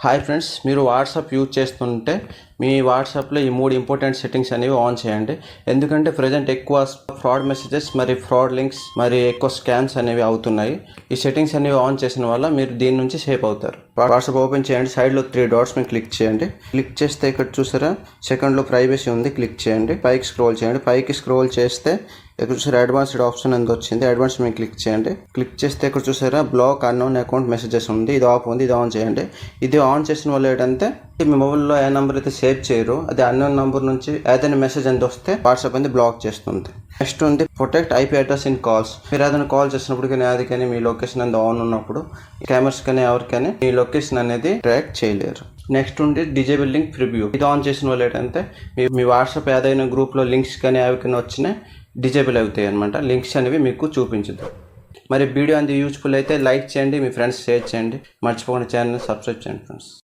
Hi friends, మీరు WhatsApp use చేస్తుంటే మీ వాట్సాప్లో ఈ 3 ఇంపార్టెంట్ సెట్టింగ్స్ అనేవి ఆన్ చేయండి. ఎందుకంటే ప్రజెంట్ ఎక్కువ ఫ్రాడ్ మెసేజెస్ మరి ఫ్రాడ్ లింక్స్ మరి ఎక్కువ స్కామ్స్ అనేవి అవుతున్నాయి. ఈ సెట్టింగ్స్ అనేవి ఆన్ చేసిన వల్ల మీరు దీని నుంచి సేఫ్ అవుతారు. వాట్సాప్ ఓపెన్ చేయండి, సైడ్లో 3 డాట్స్ మీద క్లిక్ చేయండి. క్లిక్ చేస్తే ఇక్కడ చూసారా సెకండ్లో ప్రైవసీ ఉంది, క్లిక్ చేయండి. పైకి స్క్రోల్ చేయండి. పైకి స్క్రోల్ చేస్తే ఇక్కడ చూసారా అడ్వాన్స్డ్ ఆప్షన్ అనేది వచ్చింది. అడ్వాన్స్ మీద క్లిక్ చేయండి. క్లిక్ చేస్తే ఇక్కడ చూసారా బ్లాక్ అన్నోన్ అకౌంట్ మెసేజెస్ ఉంది. ఇది ఆఫ్ ఉంది, ఇది ఆన్ చేయండి. ఇది ఆన్ చేసిన వల్ల ఏంటంటే మీ మొబైల్లో ఏ నెంబర్ అయితే సేవ్ చేయరు అది అన్నోన్ నెంబర్ నుంచి ఏదైనా మెసేజ్ ఎంత వస్తే వాట్సాప్ అనేది బ్లాక్ చేస్తుంది. నెక్స్ట్ ఉంది protect IP address in calls. మీరు ఏదైనా కాల్ చేసినప్పుడు కానీ అది కానీ మీ లొకేషన్ అనేది ఆన్ ఉన్నప్పుడు కెమెరాస్ కానీ ఎవరికైనా మీ లొకేషన్ అనేది ట్రాక్ చేయలేరు. నెక్స్ట్ ఉంది డిజేబుల్ లింక్ ప్రివ్యూ. ఇది ఆన్ చేసిన వల్ల ఏంటంటే మీ వాట్సాప్ ఏదైనా గ్రూప్లో లింక్స్ కానీ అవి కానీ వచ్చినాయి డిజేబుల్ అవుతాయి అనమాట. లింక్స్ అనేవి మీకు చూపించదు. మరి వీడియో అనేది యూజ్ఫుల్ అయితే లైక్ చేయండి, మీ ఫ్రెండ్స్ షేర్ చేయండి, మర్చిపోకుండా ఛానల్ని సబ్స్క్రైబ్ చేయండి ఫ్రెండ్స్.